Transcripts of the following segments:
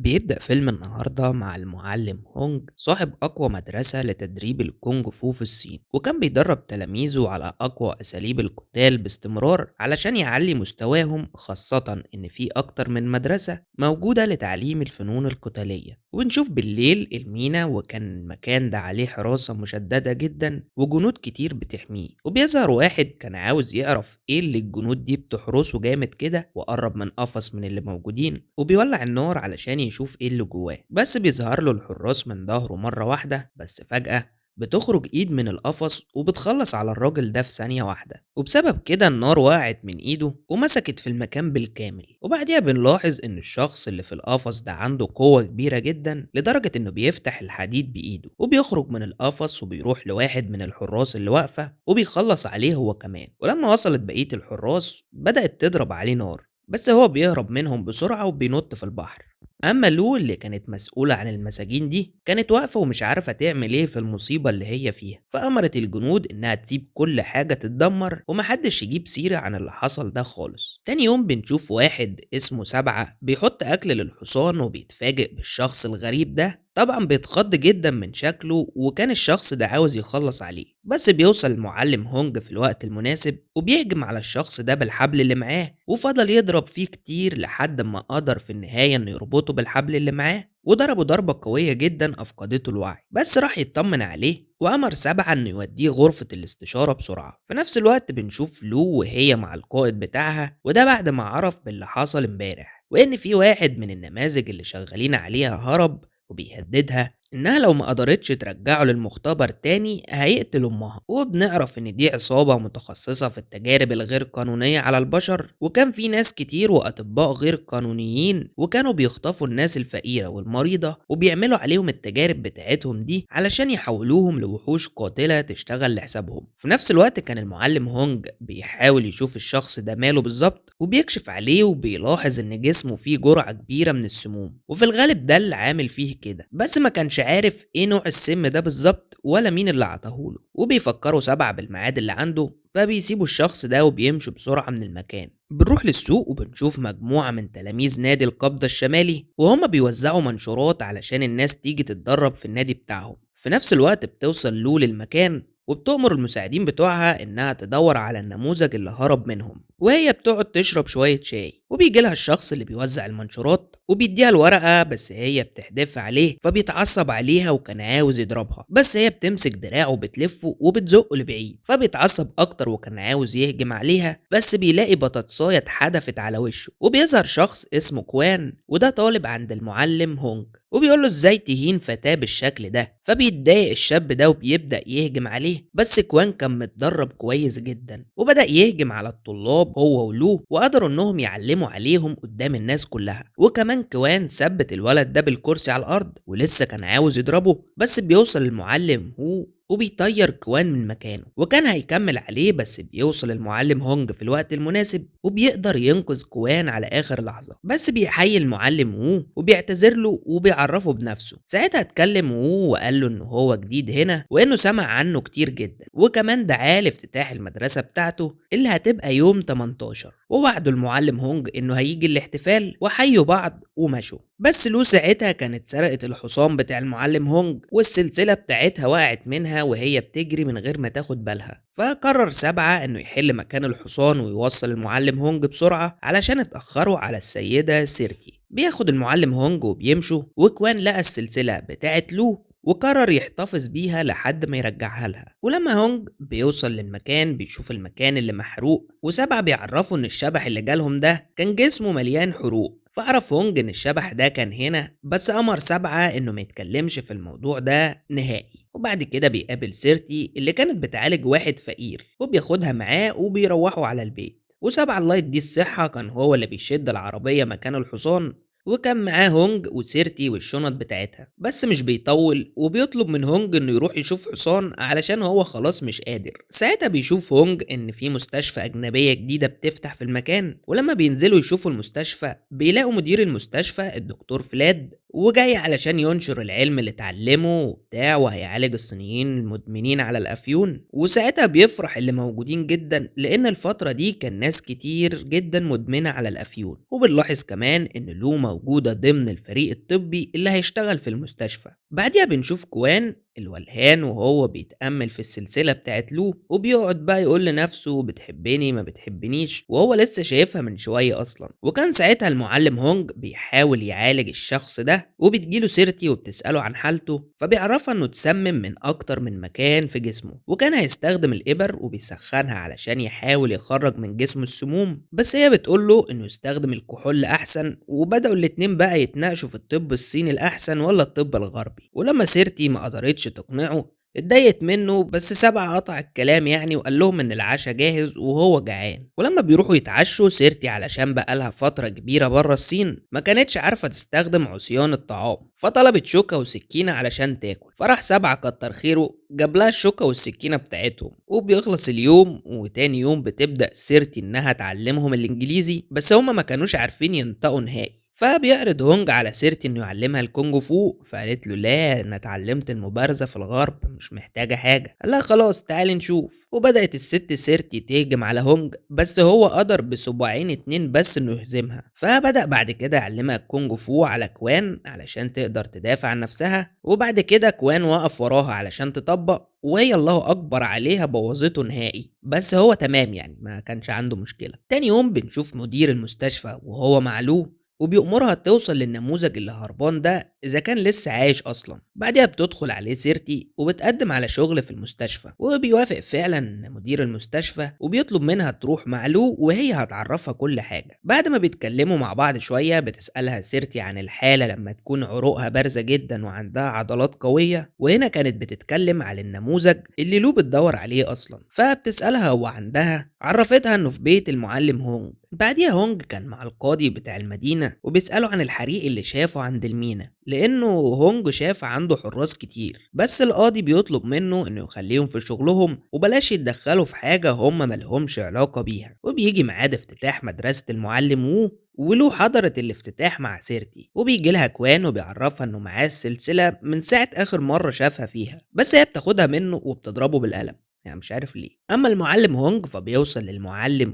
بيبدأ فيلم النهاردة مع المعلم هونج صاحب أقوى مدرسة لتدريب الكونغ فو في الصين، وكان بيدرب تلاميذه على أقوى أساليب القتال باستمرار علشان يعلي مستواهم، خاصة إن في أكتر من مدرسة موجودة لتعليم الفنون القتالية. ونشوف بالليل المينا، وكان المكان ده عليه حراسة مشددة جدا وجنود كتير بتحميه، وبيظهر واحد كان عاوز يعرف ايه اللي الجنود دي بتحرسه جامد كده، وقرب من قفص من اللي موجودين وبيولع النار علشان يشوف ايه اللي جواه. بس بيظهر له الحراس من ظهره مرة واحدة، بس فجأة بتخرج ايد من القفص وبتخلص على الراجل ده في ثانية واحدة، وبسبب كده النار وقعت من ايده ومسكت في المكان بالكامل. وبعديها بنلاحظ ان الشخص اللي في القفص ده عنده قوة كبيرة جدا لدرجة انه بيفتح الحديد بايده، وبيخرج من القفص وبيروح لواحد من الحراس اللي واقفة وبيخلص عليه هو كمان. ولما وصلت بقية الحراس بدأت تضرب عليه نار، بس هو بيهرب منهم بسرعة وبينط في البحر. أما لو اللي كانت مسؤولة عن المساجين دي كانت واقفة ومش عارفة تعمل ايه في المصيبة اللي هي فيها، فأمرت الجنود إنها تسيب كل حاجة تتدمر ومحدش يجيب سيرة عن اللي حصل ده خالص. تاني يوم بنشوف واحد اسمه سبعة بيحط أكل للحصان، وبيتفاجئ بالشخص الغريب ده. طبعا بيتخض جدا من شكله، وكان الشخص ده عاوز يخلص عليه، بس بيوصل المعلم هونج في الوقت المناسب وبيهجم على الشخص ده بالحبل اللي معاه، وفضل يضرب فيه كتير لحد ما قدر في النهاية انه يربطه بالحبل اللي معاه، وضربه ضربة قوية جدا أفقدته الوعي. بس راح يطمن عليه وأمر سبعة إنه يوديه غرفة الاستشارة بسرعة. في نفس الوقت بنشوف لو وهي مع القائد بتاعها، وده بعد ما عرف باللي حصل امبارح، وإن في واحد من النماذج اللي شغالين عليها هرب، وبيهددها إنها لو ما قدرتش ترجعه للمختبر تاني هيقتل أمها. وبنعرف إن دي عصابة متخصصة في التجارب الغير قانونية على البشر، وكان في ناس كتير وأطباء غير قانونيين وكانوا بيخطفوا الناس الفقيرة والمريضة وبيعملوا عليهم التجارب بتاعتهم دي علشان يحولوهم لوحوش قاتلة تشتغل لحسابهم. في نفس الوقت كان المعلم هونج بيحاول يشوف الشخص ده ماله بالظبط، وبيكشف عليه وبيلاحظ إن جسمه فيه جرعة كبيرة من السموم، وفي الغالب ده اللي عامل فيه كده، بس ما كانش عارف ايه نوع السم ده بالظبط ولا مين اللي عطاهوله. وبيفكروا سبعة بالميعاد اللي عنده، فبيسيبوا الشخص ده وبيمشوا بسرعة من المكان. بنروح للسوق وبنشوف مجموعة من تلاميذ نادي القبضة الشمالي وهما بيوزعوا منشورات علشان الناس تيجي تتدرب في النادي بتاعهم. في نفس الوقت بتوصل لو للمكان وبتؤمر المساعدين بتوعها انها تدور على النموذج اللي هرب منهم، وهي بتقعد تشرب شوية شاي. وبيجي لها الشخص اللي بيوزع المنشورات وبيديها الورقة، بس هي بتحدف عليه فبيتعصب عليها وكان عاوز يضربها، بس هي بتمسك دراعه وبتلفه وبتزقه لبعيد، فبيتعصب اكتر وكان عاوز يهجم عليها، بس بيلاقي بطاطساية اتحدفت على وشه. وبيظهر شخص اسمه كوان، وده طالب عند المعلم هونج، وبيقول له ازاي تهين فتاة بالشكل ده. فبيتضايق الشاب ده وبيبدأ يهجم عليه، بس كوان كان متدرب كويس جدا وبدأ يهجم على الطلاب هو ولو، وقدروا انهم يعلموا عليهم قدام الناس كلها. وكمان كوان ثبت الولد ده بالكرسي على الارض ولسه كان عاوز يضربه، بس بيوصل المعلم هو وبيطير كوان من مكانه، وكان هيكمل عليه، بس بيوصل المعلم هونج في الوقت المناسب وبيقدر ينقذ كوان على اخر لحظة. بس بيحيي المعلم وو وبيعتذر له وبيعرفه بنفسه. ساعتها اتكلم وو وقال له انه هو جديد هنا وانه سمع عنه كتير جدا، وكمان دعاه لافتتاح المدرسة بتاعته اللي هتبقى يوم 18، ووعدوا المعلم هونج انه هيجي الاحتفال، وحيوا بعض ومشوا. بس لو ساعتها كانت سرقت الحصان بتاع المعلم هونج والسلسلة بتاعتها وقعت منها وهي بتجري من غير ما تاخد بالها، فقرر سبعة انه يحل مكان الحصان ويوصل المعلم هونج بسرعة علشان اتأخروا على السيدة سيرتي. بياخد المعلم هونج وبيمشوا، وكوان لقى السلسلة بتاعت لو وقرر يحتفظ بيها لحد ما يرجعها لها. ولما هونج بيوصل للمكان بيشوف المكان اللي محروق، وسبعة بيعرفوا ان الشبح اللي جالهم ده كان جسمه مليان حروق. فعرف هونج ان الشبح ده كان هنا، بس امر سبعة انه ما يتكلمش في الموضوع ده نهائي. وبعد كده بيقابل سيرتي اللي كانت بتعالج واحد فقير وبياخدها معاه وبيروحوا على البيت. وسبعة الله يديه الصحة كان هو اللي بيشد العربية مكان الحصان، وكان معاه هونج وسيرتي والشنط بتاعتها، بس مش بيطول وبيطلب من هونج انه يروح يشوف حصان علشان هو خلاص مش قادر. ساعتها بيشوف هونج ان في مستشفى اجنبية جديدة بتفتح في المكان، ولما بينزلوا يشوفوا المستشفى بيلاقوا مدير المستشفى الدكتور فلاد وجاي علشان ينشر العلم اللي اتعلمه وبتاع، وهيعالج الصينيين المدمنين على الأفيون. وساعتها بيفرح اللي موجودين جدا، لأن الفترة دي كان ناس كتير جدا مدمنة على الأفيون. وبنلاحظ كمان إن لو موجودة ضمن الفريق الطبي اللي هيشتغل في المستشفى. بعديها بنشوف كوان الولهان وهو بيتأمل في السلسلة بتاعت لو، وبيقعد بقى يقول لنفسه بتحبني ما بتحبنيش، وهو لسه شايفها من شوية أصلا. وكان ساعتها المعلم هونج بيحاول يعالج الشخص ده، وبتجيله سيرتي وبتسأله عن حالته، فبيعرفها إنه اتسمم من أكتر من مكان في جسمه، وكان هيستخدم الإبر وبيسخنها علشان يحاول يخرج من جسمه السموم. بس هي بتقوله إنه يستخدم الكحول أحسن. وبدأوا الاتنين بقى يتناقشوا في الطب الصيني الأحسن ولا الطب الغربي. ولما سيرتي ما قدرتش تقنعه اتضايقت منه، بس سبعة قطع الكلام يعني وقال لهم ان العشاء جاهز وهو جعان. ولما بيروحوا يتعشوا، سيرتي علشان بقالها فترة كبيرة بره الصين ما كانتش عارفة تستخدم عصيان الطعام، فطلبت شوكة وسكينة علشان تاكل. فراح سبعة كتر خيره جاب لها الشوكة والسكينة بتاعتهم. وبيخلص اليوم، وتاني يوم بتبدأ سيرتي انها تعلمهم الانجليزي، بس هما ما كانوش عارفين ينطقوا نهائي. فبيعرض هونج على سيرتي انه يعلمها الكونج فو، فقالت له لا، انا اتعلمت المبارزة في الغرب، مش محتاجة حاجة. قال لها خلاص تعالي نشوف. وبدأت الست سيرتي تهجم على هونج، بس هو قدر بصباعين اتنين بس انه يهزمها. فبدأ بعد كده يعلمها الكونج فو على كوان علشان تقدر تدافع عن نفسها. وبعد كده كوان وقف وراها علشان تطبق، وهي الله اكبر عليها بوظته نهائي. بس هو تمام يعني، ما كانش عنده مشكلة. تاني يوم بنشوف مدير المستشفى وهو معلوم، وبيأمرها توصل للنموذج اللي هربان ده إذا كان لسه عايش أصلا. بعدها بتدخل عليه سيرتي وبتقدم على شغل في المستشفى، وبيوافق فعلا مدير المستشفى وبيطلب منها تروح مع لو وهي هتعرفها كل حاجة. بعد ما بيتكلموا مع بعض شوية، بتسألها سيرتي عن الحالة لما تكون عروقها بارزة جدا وعندها عضلات قوية، وهنا كانت بتتكلم على النموذج اللي لو بتدور عليه أصلا. فبتسألها هو عندها، عرفتها إنه في بيت المعلم هونج. بعديها هونج كان مع القاضي بتاع المدينة وبيسأله عن الحريق اللي شافه عند المينا، لأنه هونج شاف عنده حراس كتير. بس القاضي بيطلب منه إنه يخليهم في شغلهم وبلاش يتدخلوا في حاجة هم ملهمش علاقة بيها. وبيجي ميعاد افتتاح مدرسة المعلم ولو حضرت الافتتاح مع سيرتي، وبيجي لها كوان وبيعرفها انه معاه السلسلة من ساعة اخر مرة شافها فيها، بس هي بتاخدها منه وبتضربه بالقلم، يعني مش عارف ليه. اما المعلم هونج فبيوصل للمعلم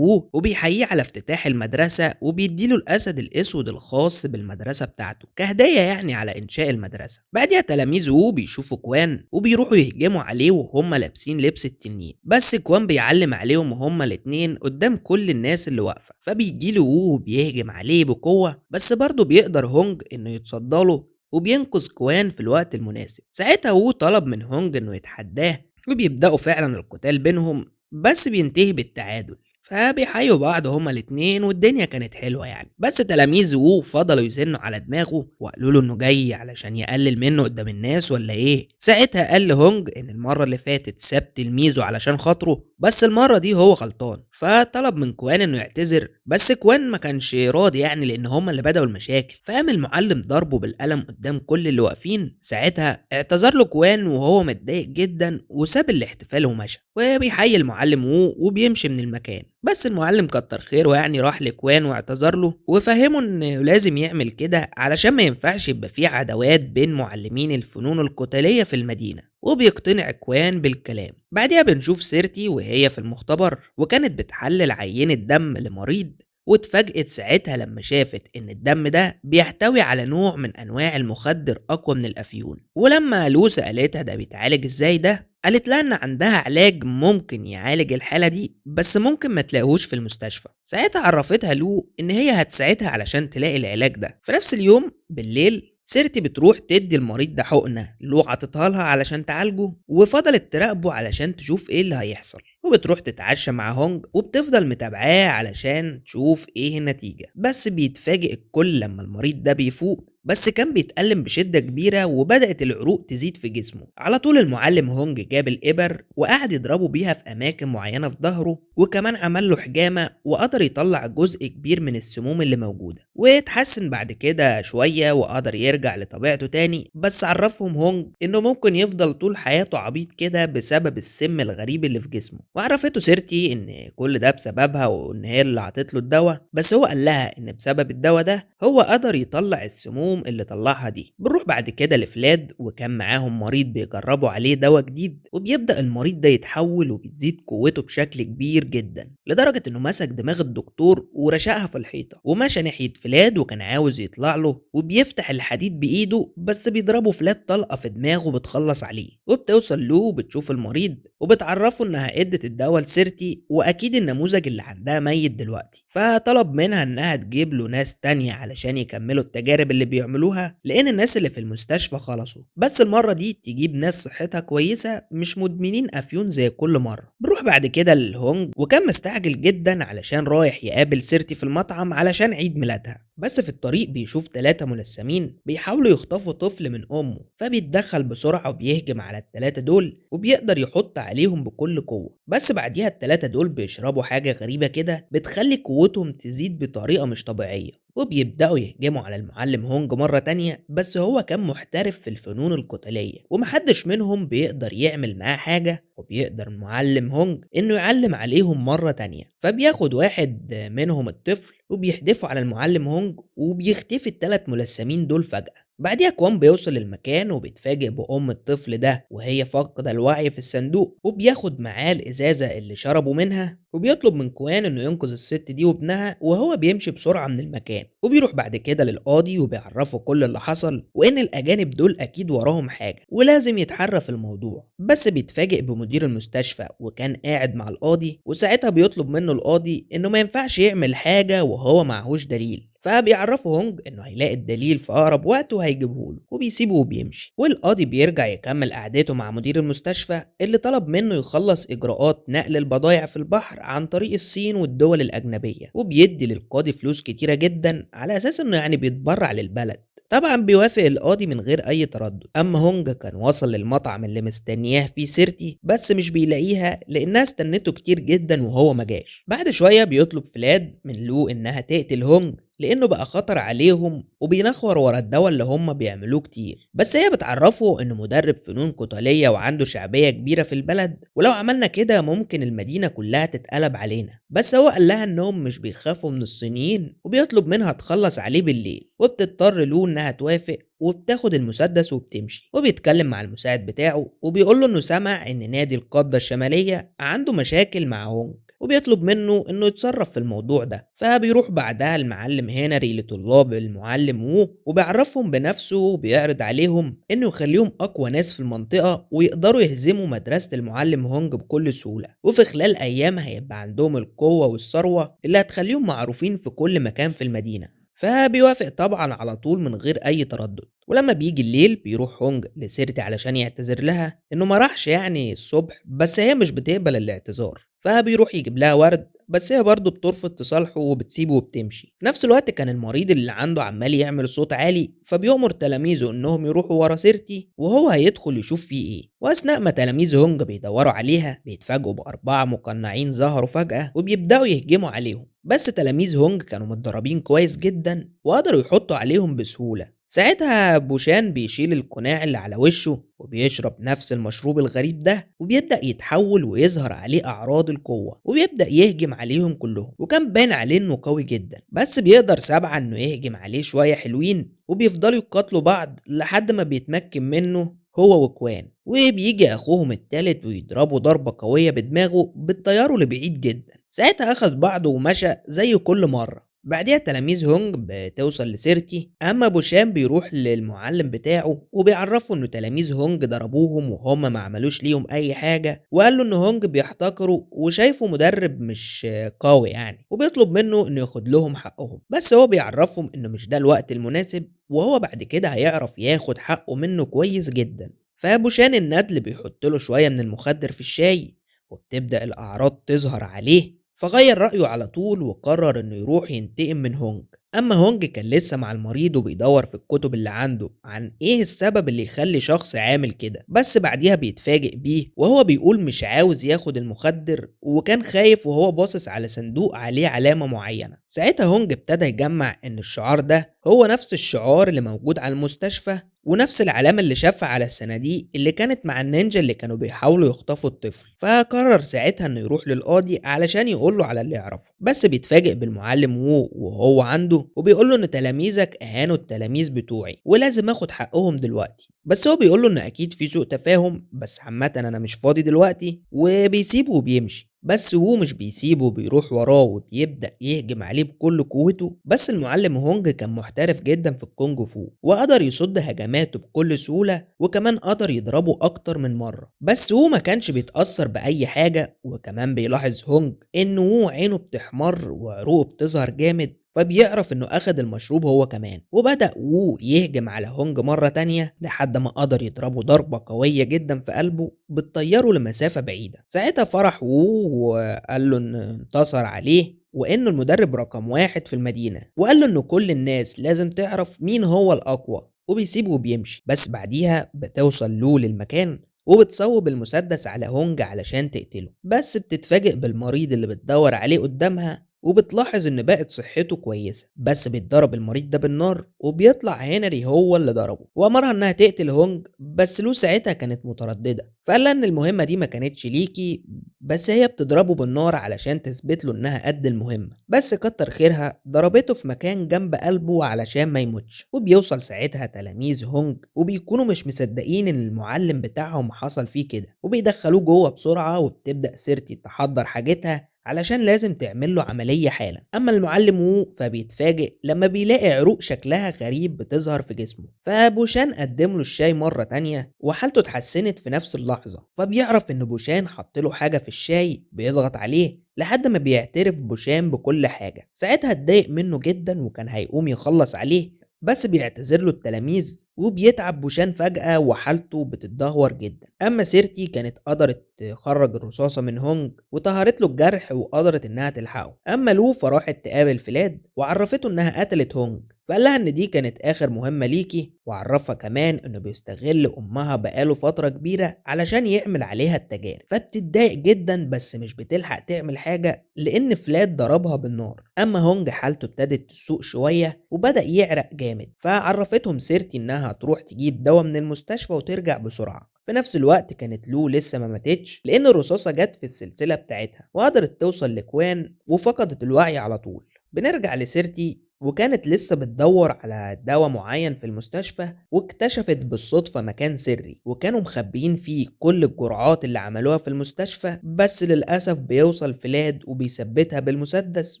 وبيحييه على افتتاح المدرسة، وبيديله الاسد الاسود الخاص بالمدرسة بتاعته كهدية يعني على انشاء المدرسة. بعدها تلاميذ بيشوفوا كوان وبيروحوا يهجموا عليه وهم لابسين لبس التنين، بس كوان بيعلم عليهم هما الاتنين قدام كل الناس اللي واقفة. فبيجيله وبيهجم عليه بقوة، بس برضه بيقدر هونج انه يتصداله وبينقذ كوان في الوقت المناسب. ساعتها طلب من هونج انه يتحداه، وبيبدأوا فعلا القتال بينهم، بس بينتهي بالتعادل. فبيحيوا بعض هما الاتنين والدنيا كانت حلوة يعني. بس تلاميذ فضلوا يزنوا على دماغه وقالوا له انه جاي علشان يقلل منه قدام الناس ولا ايه. ساعتها قال لهونج ان المرة اللي فاتت ساب تلميذه علشان خاطره، بس المرة دي هو غلطان. فطلب من كوان انه يعتذر، بس كوان ما كانش راضي يعني، لان هما اللي بدأوا المشاكل. فقام المعلم ضربه بالقلم قدام كل اللي واقفين. ساعتها اعتذر له كوان وهو متضايق جدا وساب الاحتفال ومشى. وبيحيي المعلم وبيمشي من المكان. بس المعلم كتر خيره يعني، راح لكوان واعتذر له وفهمه انه لازم يعمل كده علشان ما ينفعش يبقى فيه عداوات بين معلمين الفنون القتالية في المدينة. وبيقتنع كوان بالكلام. بعدها بنشوف سيرتي وهي في المختبر، وكانت بتحلل عينة دم لمريض، واتفاجئت ساعتها لما شافت ان الدم ده بيحتوي على نوع من انواع المخدر اقوى من الافيون. ولما لو سألتها ده بيتعالج ازاي ده، قالت لها ان عندها علاج ممكن يعالج الحالة دي، بس ممكن ما تلاقوش في المستشفى. ساعتها عرفتها لو ان هي هتساعدها علشان تلاقي العلاج ده. في نفس اليوم بالليل سيرتي بتروح تدي المريض ده حقنة لو عطتها لها علشان تعالجه، وفضلت تراقبه علشان تشوف ايه اللي هيحصل. وبتروح تتعشى مع هونج وبتفضل متابعاه علشان تشوف ايه النتيجة. بس بيتفاجئ الكل لما المريض ده بيفوق، بس كان بيتألم بشدة كبيرة وبدأت العروق تزيد في جسمه. على طول المعلم هونج جاب الإبر وقعد يضربه بيها في أماكن معينة في ظهره، وكمان عمل له حجامة وقدر يطلع جزء كبير من السموم اللي موجودة. واتحسن بعد كده شوية وقدر يرجع لطبيعته تاني، بس عرفهم هونج إنه ممكن يفضل طول حياته عبيط كده بسبب السم الغريب اللي في جسمه. وعرفته سيرتي إن كل ده بسببها وإن هي اللي عطت له الدواء، بس هو قال لها إن بسبب الدواء ده هو قدر يطلع السموم السموم اللي طلعها دي. بنروح بعد كده لفلاد وكان معاهم مريض بيجربوا عليه دواء جديد، وبيبدأ المريض ده يتحول وبتزيد قوته بشكل كبير جدا لدرجة انه مسك دماغ الدكتور ورشقها في الحيطة ومشى ناحية فلاد وكان عاوز يطلع له، وبيفتح الحديد بإيده بس بيضربه فلاد طلقة في دماغه بتخلص عليه، وبتوصل له وبتشوف المريض وبتعرفه انها ادت الدواء لسيرتي واكيد النموذج اللي عندها ميت دلوقتي، فطلب منها انها تجيب له ناس تانية علشان يكملوا التجارب اللي بيعملوها لان الناس اللي في المستشفى خلصوا، بس المرة دي تجيب ناس صحتها كويسة مش مدمنين افيون زي كل مرة. بنروح بعد كده للهونج وكان مستعجل جدا علشان رايح يقابل سيرتي في المطعم علشان عيد ميلادها، بس في الطريق بيشوف 3 ملثمين بيحاولوا يخطفوا طفل من امه، فبيتدخل بسرعة وبيهجم على ال3 دول وبيقدر يحط عليهم بكل قوة، بس بعديها ال3 دول بيشربوا حاجة غريبة كده بتخلي قوتهم تزيد بطريقة مش طبيعية، وبيبدأوا يهجموا على المعلم هونج مرة تانية، بس هو كان محترف في الفنون القتالية ومحدش منهم بيقدر يعمل معاه حاجة، وبيقدر المعلم هونج انه يعلم عليهم مرة تانية، فبياخد واحد منهم الطفل وبيحدفوا على المعلم هونج وبيختفي ال3 ملثمين دول فجأة. بعديها كوان بيوصل المكان وبيتفاجئ بأم الطفل ده وهي فاقدة الوعي في الصندوق، وبياخد معاه الإزازة اللي شربوا منها وبيطلب من كوان انه ينقذ الست دي وابنها وهو بيمشي بسرعة من المكان، وبيروح بعد كده للقاضي وبيعرفه كل اللي حصل وان الأجانب دول أكيد وراهم حاجة ولازم يتحرى في الموضوع، بس بيتفاجئ بمدير المستشفى وكان قاعد مع القاضي، وساعتها بيطلب منه القاضي انه ما ينفعش يعمل حاجة وهو معهوش دليل، فبيعرفه هونج انه هيلاقي الدليل في اقرب وقت وهيجيبهوله وبيسيبه وبيمشي، والقاضي بيرجع يكمل قعدته مع مدير المستشفى اللي طلب منه يخلص اجراءات نقل البضائع في البحر عن طريق الصين والدول الاجنبيه، وبيدي للقاضي فلوس كتيره جدا على اساس انه يعني بيتبرع للبلد. طبعا بيوافق القاضي من غير اي تردد. اما هونج كان وصل للمطعم اللي مستنياه فيه سيرتي بس مش بيلاقيها لانها استنته كتير جدا وهو مجاش. بعد شويه بيطلب فلاد من لو انها تقتل هونج لانه بقى خطر عليهم وبينخور ورا الدواء اللي هم بيعملوه كتير، بس هي بتعرفه انه مدرب فنون قتاليه وعنده شعبيه كبيره في البلد ولو عملنا كده ممكن المدينه كلها تتقلب علينا، بس هو قال لها انهم مش بيخافوا من الصينيين وبيطلب منها تخلص عليه بالليل، وبتضطر له انها توافق وبتاخد المسدس وبتمشي، وبيتكلم مع المساعد بتاعه وبيقول له انه سمع ان نادي القادة الشمالية عنده مشاكل مع هونج وبيطلب منه انه يتصرف في الموضوع ده، فبيروح بعدها المعلم هنري لطلاب المعلم وو وبيعرفهم بنفسه وبيعرض عليهم انه يخليهم اقوى ناس في المنطقة ويقدروا يهزموا مدرسة المعلم هونج بكل سهولة، وفي خلال ايام هيبقى عندهم القوة والثروة اللي هتخليهم معروفين في كل مكان في المدينة، فبيوافق طبعا على طول من غير اي تردد. ولما بيجي الليل بيروح هونج لسيرتي علشان يعتذر لها انه ما راحش يعني الصبح، بس هي مش بتقبل الاعتذار، فبيروح يجيب لها ورد بس هي برضه بترفض تصالحه وبتسيبه وبتمشي. في نفس الوقت كان المريض اللي عنده عمال يعمل صوت عالي، فبيأمر تلاميذه انهم يروحوا ورا سيرتي وهو هيدخل يشوف فيه ايه، واثناء ما تلاميذ هونج بيدوروا عليها بيتفاجئوا ب4 مقنعين ظهروا فجأة وبيبدأوا يهجموا عليهم، بس تلاميذ هونج كانوا متدربين كويس جدا وقدروا يحطوا عليهم بسهولة. ساعتها بوشان بيشيل القناع اللي على وشه وبيشرب نفس المشروب الغريب ده وبيبدأ يتحول ويظهر عليه أعراض القوة وبيبدأ يهجم عليهم كلهم، وكان باين عليه إنه قوي جدا، بس بيقدر 7 إنه يهجم عليه شوية حلوين وبيفضلوا يقاتلوا بعض لحد ما بيتمكن منه هو وكوان، وبيجي أخوهم التالت ويضربه ضربة قوية بدماغه بتطيره لبعيد جدا. ساعتها أخد بعضه ومشى زي كل مرة. بعدها تلاميذ هونج بتوصل لسيرتي، اما بوشان بيروح للمعلم بتاعه وبيعرفه انه تلاميذ هونج ضربوهم وهم ما عملوش ليهم اي حاجه، وقال له ان هونج بيحتقره وشايفه مدرب مش قوي يعني، وبيطلب منه انه ياخد لهم حقهم، بس هو بيعرفهم انه مش ده الوقت المناسب وهو بعد كده هيعرف ياخد حقه منه كويس جدا. فبوشان الندل بيحط له شويه من المخدر في الشاي وبتبدأ الاعراض تظهر عليه، فغير رأيه على طول وقرر انه يروح ينتقم من هونج. اما هونج كان لسه مع المريض وبيدور في الكتب اللي عنده عن ايه السبب اللي يخلي شخص عامل كده، بس بعديها بيتفاجئ بيه وهو بيقول مش عاوز ياخد المخدر وكان خايف وهو باصص على صندوق عليه علامة معينة. ساعتها هونج ابتدى يجمع ان الشعار ده هو نفس الشعار اللي موجود على المستشفى ونفس العلامة اللي شافها على الصناديق اللي كانت مع النينجا اللي كانوا بيحاولوا يخطفوا الطفل. فقرر ساعتها انه يروح للقاضي علشان يقوله على اللي يعرفه، بس بيتفاجئ بالمعلم وو وهو عنده وبيقوله ان تلاميذك اهانوا التلاميذ بتوعي ولازم اخد حقهم دلوقتي. بس هو بيقوله ان اكيد في سوء تفاهم، بس عامة انا مش فاضي دلوقتي، وبيسيبه وبيمشي. بس هو مش بيسيبه، بيروح وراه وبيبدأ يهجم عليه بكل قوته. بس المعلم هونج كان محترف جدا في الكونج فو وقدر يصد هجماته بكل سهولة، وكمان قدر يضربه أكتر من مرة. بس هو ما كانش بيتأثر بأي حاجة، وكمان بيلاحظ هونج إن هو عينه بتحمر وعروقه بتظهر جامد، فبيعرف انه اخد المشروب هو كمان. وبدأ وو يهجم على هونج مرة تانية لحد ما قدر يضربه ضربة قوية جدا في قلبه بتطيره لمسافة بعيدة. ساعتها فرح وو وقال له ان انتصر عليه وانه المدرب رقم واحد في المدينة، وقال له ان كل الناس لازم تعرف مين هو الاقوى، وبيسيبه وبيمشي. بس بعديها بتوصل لو للمكان وبتصوب المسدس على هونج علشان تقتله، بس بتتفاجئ بالمريض اللي بتدور عليه قدامها وبتلاحظ ان بقت صحته كويسة. بس بيتضرب المريض ده بالنار وبيطلع هنري هو اللي ضربه وامرها انها تقتل هونج. بس لو ساعتها كانت مترددة، فقال لها ان المهمة دي ما كانتش ليكي، بس هي بتضربه بالنار علشان تثبت له انها قد المهمة. بس كتر خيرها ضربته في مكان جنب قلبه علشان ما يموتش. وبيوصل ساعتها تلاميذ هونج وبيكونوا مش مصدقين ان المعلم بتاعهم حصل فيه كده، وبيدخلوه جوه بسرعة. وبتبدأ سيرتي تحضر حاجتها علشان لازم تعمل له عملية حالا. أما المعلم وو فبيتفاجئ لما بيلاقي عروق شكلها غريب بتظهر في جسمه. فبوشان قدم له الشاي مرة تانية وحالته اتحسنت في نفس اللحظة. فبيعرف إن بوشان حط له حاجة في الشاي بيضغط عليه لحد ما بيعترف بوشان بكل حاجة. ساعتها اتضايق منه جدا وكان هيقوم يخلص عليه، بس بيعتذر له التلاميذ وبيتعب بوشان فجأة وحالته بتتدهور جدا. أما سيرتي كانت قدرت تخرج الرصاصة من هونج وطهرت له الجرح وقدرت إنها تلحقه. أما لو فراحت تقابل فلاد وعرفته إنها قتلت هونج، فقال لها إن دي كانت آخر مهمة ليكي، وعرفها كمان إنه بيستغل أمها بقاله فترة كبيرة علشان يعمل عليها التجارب. فبتتضايق جدا بس مش بتلحق تعمل حاجة لأن فلاد ضربها بالنار. أما هونج حالته ابتدت تسوء شوية وبدأ يعرق جامد، فعرفتهم سيرتي إنها تروح تجيب دواء من المستشفى وترجع بسرعة. في نفس الوقت كانت لو لسه ما ماتتش لأن الرصاصة جت في السلسلة بتاعتها وقدرت توصل لكوان وفقدت الوعي على طول. بنرجع لسيرتي وكانت لسه بتدور على دواء معين في المستشفى، واكتشفت بالصدفة مكان سري وكانوا مخبيين فيه كل الجرعات اللي عملوها في المستشفى. بس للأسف بيوصل فلاد وبيثبتها بالمسدس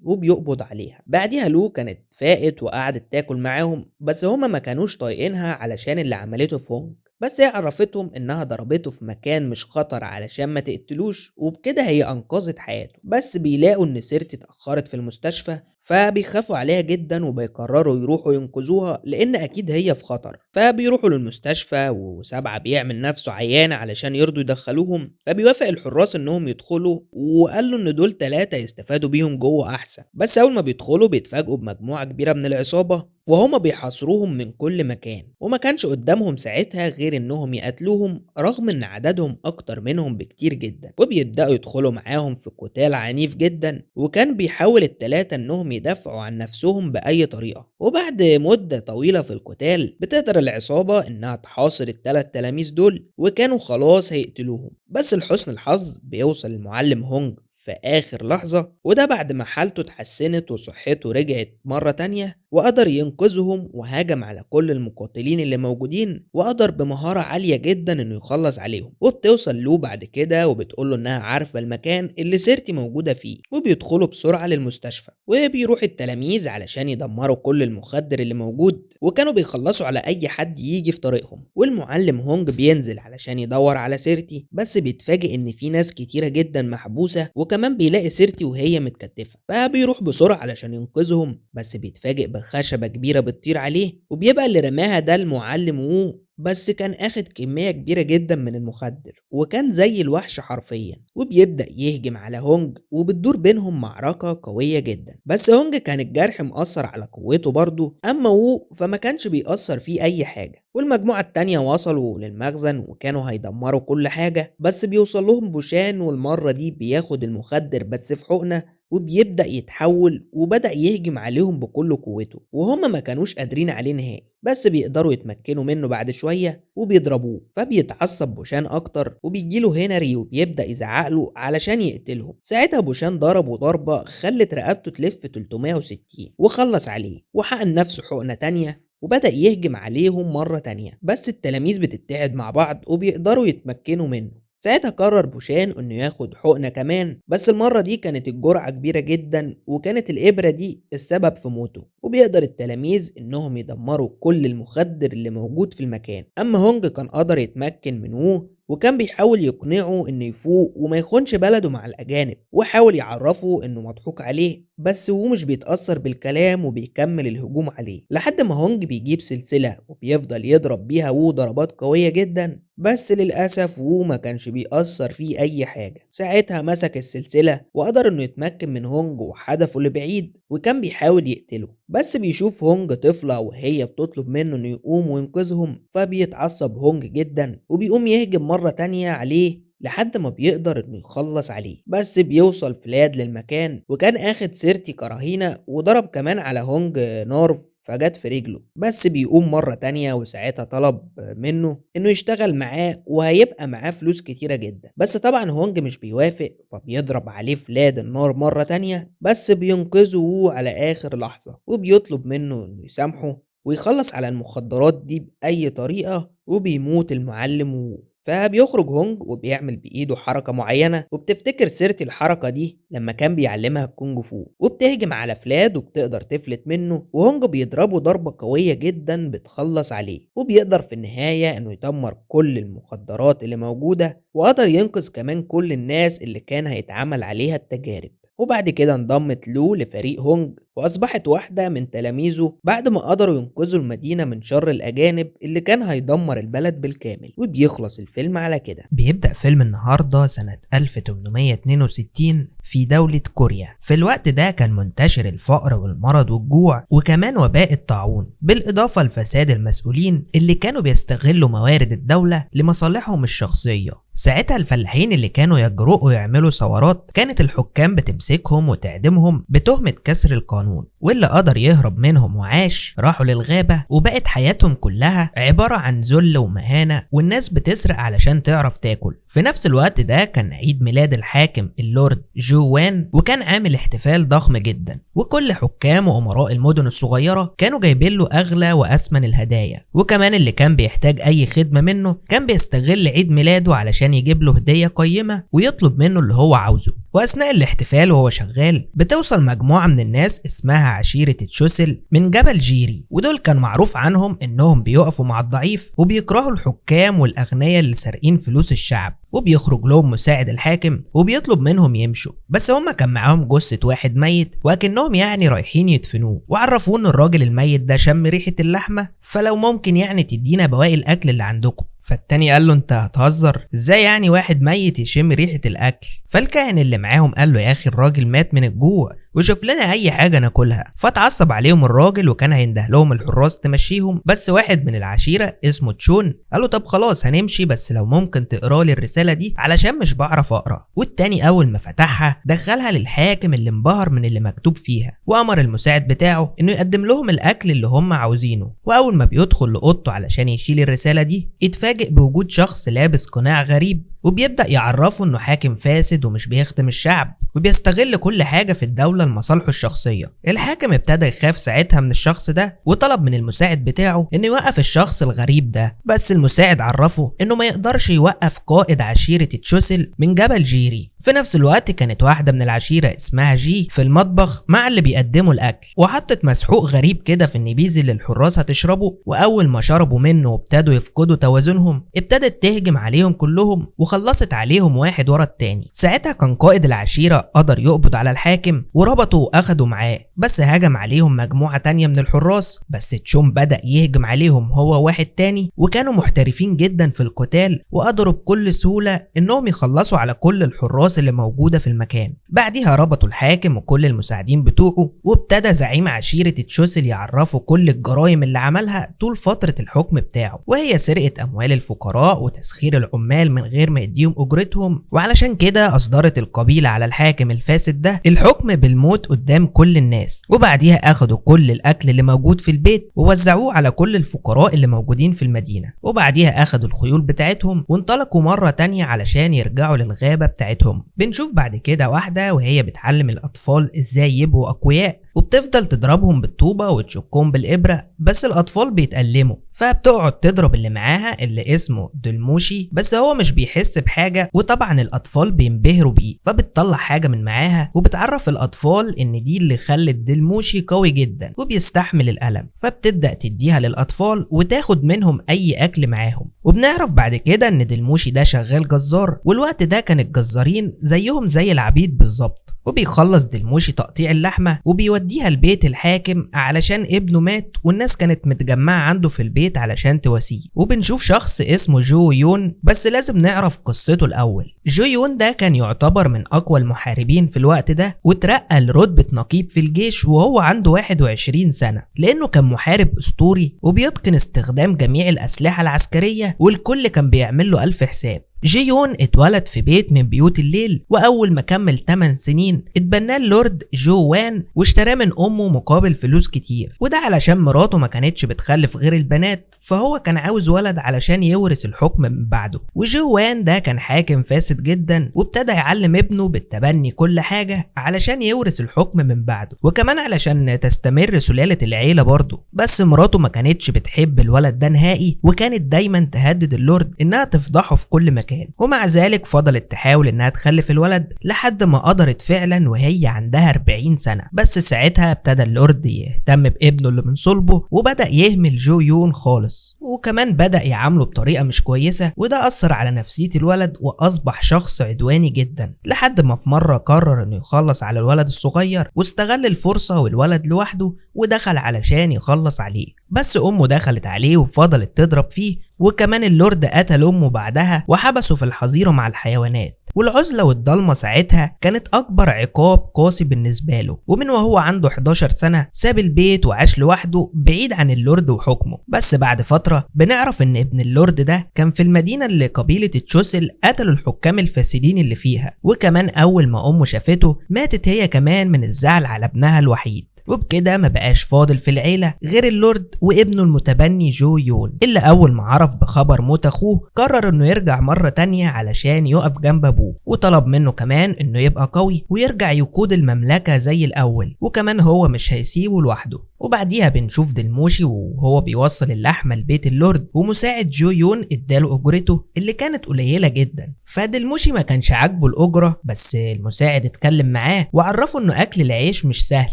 وبيقبض عليها. بعديها لو كانت فاقت وقعدت تاكل معاهم، بس هما ما كانوش طايقينها علشان اللي عملته في هونج. بس هي عرفتهم انها ضربته في مكان مش خطر علشان ما تقتلوش، وبكده هي انقذت حياته. بس بيلاقوا ان سيرتي اتأخرت في المستشفى، فبيخافوا عليها جدا وبيقرروا يروحوا ينقذوها لان اكيد هي في خطر. فبيروحوا للمستشفى وسبعة بيعمل نفسه عيان علشان يرضوا يدخلوهم. فبيوافق الحراس انهم يدخلوا وقال له ان دول 3 يستفادوا بيهم جوه احسن. بس اول ما بيدخلوا بيتفاجئوا بمجموعة كبيرة من العصابة وهما بيحاصروهم من كل مكان، وما كانش قدامهم ساعتها غير انهم يقتلوهم رغم ان عددهم اكتر منهم بكتير جدا. وبيبدأوا يدخلوا معاهم في قتال عنيف جدا، وكان بيحاول ال3 انهم يدافعوا عن نفسهم بأي طريقة. وبعد مدة طويلة في القتال بتقدر العصابة انها تحاصر ال3 تلاميذ دول وكانوا خلاص هيقتلوهم. بس لحسن الحظ بيوصل المعلم هونج في آخر لحظة، وده بعد ما حالته اتحسنت وصحته رجعت مرة تانية، وقدر ينقذهم وهاجم على كل المقاتلين اللي موجودين وقدر بمهارة عالية جدا انه يخلص عليهم. وبتوصل له بعد كده وبتقوله انها عارفة المكان اللي سيرتي موجودة فيه، وبيدخلوا بسرعة للمستشفى. وبيروح التلاميذ علشان يدمروا كل المخدر اللي موجود، وكانوا بيخلصوا على اي حد يجي في طريقهم. والمعلم هونج بينزل علشان يدور على سيرتي، بس بيتفاجئ ان في ناس كتيرة جدا محبوسة، وكمان بيلاقي سيرتي وهي متكتفة. فبيروح بسرعة علشان ينقذهم، بس بيتفاجئ بخشبة كبيرة بتطير عليه، وبيبقى اللي رماها ده المعلم وو، بس كان اخد كمية كبيرة جدا من المخدر وكان زي الوحش حرفيا. وبيبدأ يهجم على هونج وبتدور بينهم معركة قوية جدا. بس هونج كان الجرح مأثر على قوته برضه، اما وو فما كانش بيأثر فيه اي حاجة. والمجموعة التانية وصلوا للمخزن وكانوا هيدمروا كل حاجة، بس بيوصل لهم بوشان والمرة دي بياخد المخدر بس في حقنة وبيبدأ يتحول وبدأ يهجم عليهم بكل قوته، وهم ما كانوش قادرين عليه نهائي، بس بيقدروا يتمكنوا منه بعد شوية وبيضربوه، فبيتعصب بوشان أكتر وبيجيله هنري وبيبدأ يزعقله علشان يقتلهم. ساعتها بوشان ضربه ضربة خلت رقبته تلف 360 وخلص عليه وحقن نفسه حقنة تانية وبدأ يهجم عليهم مرة تانية، بس التلاميذ بتتحد مع بعض وبيقدروا يتمكنوا منه. ساعتها قرر بوشان انه ياخد حقنة كمان، بس المرة دي كانت الجرعة كبيرة جدا وكانت الإبرة دي السبب في موته، وبيقدر التلاميذ انهم يدمروا كل المخدر اللي موجود في المكان. اما هونج كان قدر يتمكن من وو وكان بيحاول يقنعه انه يفوق وما يخونش بلده مع الاجانب، وحاول يعرفه انه مضحوك عليه، بس هو مش بيتأثر بالكلام وبيكمل الهجوم عليه لحد ما هونج بيجيب سلسلة وبيفضل يضرب بيها وو ضربات قوية جدا، بس للأسف وو ما كانش بيأثر فيه أي حاجة. ساعتها مسك السلسلة وقدر إنه يتمكن من هونج وحدفه لبعيد وكان بيحاول يقتله، بس بيشوف هونج طفلة وهي بتطلب منه إنه يقوم وينقذهم، فبيتعصب هونج جدا وبيقوم يهجم مرة تانية عليه لحد ما بيقدر انه يخلص عليه، بس بيوصل فلاد للمكان وكان اخد سيرتي كرهينة وضرب كمان على هونج نار فجت في رجله، بس بيقوم مرة تانية وساعتها طلب منه انه يشتغل معاه وهيبقى معاه فلوس كتيرة جدا، بس طبعا هونج مش بيوافق، فبيضرب عليه فلاد النار مرة تانية بس بينقذه على اخر لحظة وبيطلب منه انه يسامحه ويخلص على المخدرات دي بأي طريقة، وبيموت المعلم فبيخرج هونج وبيعمل بإيده حركة معينة وبتفتكر سيرتي الحركة دي لما كان بيعلمها الكونج فو، وبتهجم على فلاد وبتقدر تفلت منه، وهونج بيضربه ضربة قوية جدا بتخلص عليه، وبيقدر في النهاية انه يدمر كل المخدرات اللي موجودة وقدر ينقذ كمان كل الناس اللي كان هيتعمل عليها التجارب. وبعد كده انضمت لو لفريق هونج وأصبحت واحدة من تلاميذه بعد ما قدروا ينقذوا المدينة من شر الأجانب اللي كان هيدمر البلد بالكامل. وبيخلص الفيلم على كده. بيبدأ فيلم النهاردة سنة 1862 في دولة كوريا. في الوقت ده كان منتشر الفقر والمرض والجوع وكمان وباء الطاعون، بالإضافة لفساد المسؤولين اللي كانوا بيستغلوا موارد الدولة لمصالحهم الشخصية. ساعتها الفلاحين اللي كانوا يجرؤوا يعملوا ثورات كانت الحكام بتمسكهم وتعدمهم بتهمة كسر القانون، واللي قدر يهرب منهم وعاش راحوا للغابة وبقت حياتهم كلها عبارة عن ذل ومهانة، والناس بتسرق علشان تعرف تاكل. في نفس الوقت ده كان عيد ميلاد الحاكم اللورد جو وان، وكان عامل احتفال ضخم جدا، وكل حكام وامراء المدن الصغيرة كانوا جايبين له اغلى واسمن الهدايا، وكمان اللي كان بيحتاج اي خدمة منه كان بيستغل عيد ميلاده علشان يجيب له هدية قيمة ويطلب منه اللي هو عاوزه. واثناء الاحتفال وهو شغال بتوصل مجموعة من الناس اسمها عشيرة تشوسل من جبل جيري، ودول كان معروف عنهم انهم بيقفوا مع الضعيف وبيكرهوا الحكام والاغنياء اللي سارقين فلوس الشعب. وبيخرج لهم مساعد الحاكم وبيطلب منهم يمشوا، بس هما كان معاهم جثة واحد ميت وكأنهم يعني رايحين يدفنوه، وعرفوه ان الراجل الميت ده شم ريحة اللحمة، فلو ممكن يعني تدينا بواقي الاكل اللي عندكم. فالتاني قال له انت هتهزر ازاي يعني واحد ميت يشم ريحة الاكل؟ فالكاهن اللي معاهم قال له يا اخي الراجل مات من الجوع وشوف لنا اي حاجة ناكلها. فتعصب عليهم الراجل وكان هينده لهم الحراس تمشيهم، بس واحد من العشيرة اسمه تشون قال له طب خلاص هنمشي، بس لو ممكن تقرا لي الرسالة دي علشان مش بعرف اقرا. والتاني اول ما فتحها دخلها للحاكم اللي انبهر من اللي مكتوب فيها، وامر المساعد بتاعه انه يقدم لهم الاكل اللي هم عاوزينه. واول ما بيدخل لاوضته علشان يشيل الرسالة دي اتفاجئ بوجود شخص لابس قناع غريب وبيبدأ يعرفه انه حاكم فاسد ومش بيخدم الشعب وبيستغل كل حاجة في الدولة لمصالحه الشخصية. الحاكم ابتدى يخاف ساعتها من الشخص ده وطلب من المساعد بتاعه انه يوقف الشخص الغريب ده، بس المساعد عرفه انه ما يقدرش يوقف قائد عشيرة تشوسل من جبل جيري. في نفس الوقت كانت واحدة من العشيرة اسمها جي في المطبخ مع اللي بيقدموا الاكل، وحطت مسحوق غريب كده في النبيذ اللي الحراس هتشربه، واول ما شربوا منه وابتدوا يفقدوا توازنهم ابتدت تهجم عليهم كلهم وخلصت عليهم واحد ورا التاني. ساعتها كان قائد العشيرة قدر يقبض على الحاكم وربطه واخده معاه، بس هجم عليهم مجموعة تانية من الحراس، بس تشوم بدأ يهجم عليهم هو واحد تاني، وكانوا محترفين جدا في القتال وقدروا بكل سهولة انهم يخلصوا على كل الحراس اللي موجودة في المكان. بعديها ربطوا الحاكم وكل المساعدين بتوعه، وابتدى زعيم عشيرة تشوسل يعرفوا كل الجرائم اللي عملها طول فترة الحكم بتاعه، وهي سرقة اموال الفقراء وتسخير العمال من غير ما يديهم اجرتهم. وعلشان كده اصدرت القبيلة على الحاكم الفاسد ده الحكم بالموت قدام كل الناس. وبعديها اخدوا كل الاكل اللي موجود في البيت ووزعوه على كل الفقراء اللي موجودين في المدينة. وبعديها اخدوا الخيول بتاعتهم وانطلقوا مرة تانية علشان يرجعوا للغابة بتاعتهم. بنشوف بعد كده واحدة وهي بتعلم الاطفال ازاي يبقوا اقوياء، وبتفضل تضربهم بالطوبة وتشكهم بالإبرة، بس الأطفال بيتألموا، فبتقعد تضرب اللي معاها اللي اسمه دلموشي، بس هو مش بيحس بحاجة، وطبعا الأطفال بينبهروا بيه، فبتطلع حاجة من معاها وبتعرف الأطفال إن دي اللي خلت دلموشي قوي جدا وبيستحمل الألم، فبتبدأ تديها للأطفال وتاخد منهم أي أكل معاهم. وبنعرف بعد كده إن دلموشي ده شغال جزار، والوقت ده كان الجزارين زيهم زي العبيد بالظبط. وبيخلص دلموشي تقطيع اللحمة وبيوديها لبيت الحاكم علشان ابنه مات، والناس كانت متجمعة عنده في البيت علشان تواسيه. وبنشوف شخص اسمه جو يون، بس لازم نعرف قصته الأول. جو يون ده كان يعتبر من أقوى المحاربين في الوقت ده، وترقى لرتبة نقيب في الجيش وهو عنده 21 سنة، لأنه كان محارب أسطوري وبيتقن استخدام جميع الأسلحة العسكرية، والكل كان بيعمل له ألف حساب. جيون اتولد في بيت من بيوت الليل، واول ما كمل 8 سنين اتبناه اللورد جو وان واشتراه من امه مقابل فلوس كتير، وده علشان مراته ما كانتش بتخلف غير البنات، فهو كان عاوز ولد علشان يورث الحكم من بعده. وجو وان ده كان حاكم فاسد جدا، وابتدى يعلم ابنه بالتبني كل حاجة علشان يورث الحكم من بعده، وكمان علشان تستمر سلالة العيلة برضه. بس مراته ما كانتش بتحب الولد ده نهائي، وكانت دايما تهدد اللورد انها تفضحه في كل مكان، ومع ذلك فضلت تحاول انها تخلف الولد لحد ما قدرت فعلا وهي عندها 40 سنة. بس ساعتها ابتدى اللورد يهتم بابنه اللي من صلبه، وبدأ يهمل جو يون خالص، وكمان بدأ يعامله بطريقة مش كويسة، وده أثر على نفسية الولد وأصبح شخص عدواني جدا، لحد ما في مرة قرر انه يخلص على الولد الصغير، واستغل الفرصة والولد لوحده ودخل علشان يخلص عليه. بس امه دخلت عليه وفضلت تضرب فيه، وكمان اللورد قتل امه بعدها وحبسه في الحظيرة مع الحيوانات. والعزلة والضلمة ساعتها كانت اكبر عقاب قاسي بالنسبة له، ومن وهو عنده 11 سنة ساب البيت وعاش لوحده بعيد عن اللورد وحكمه. بس بعد فترة بنعرف ان ابن اللورد ده كان في المدينة اللي قبيلة تشوسل قتلوا الحكام الفاسدين اللي فيها، وكمان اول ما امه شافته ماتت هي كمان من الزعل على ابنها الوحيد. وبكده ما بقاش فاضل في العيلة غير اللورد وابنه المتبني جو يون، اللي اول ما عرف بخبر موت اخوه قرر انه يرجع مرة تانية علشان يقف جنب ابوه، وطلب منه كمان انه يبقى قوي ويرجع يقود المملكة زي الاول، وكمان هو مش هيسيبه لوحده. وبعديها بنشوف دلموشي وهو بيوصل اللحمة لبيت اللورد، ومساعد جو يون اداله اجرته اللي كانت قليلة جدا، فدلموشي ما كانش عاجبه الاجرة، بس المساعد اتكلم معاه وعرفه انه اكل العيش مش سهل،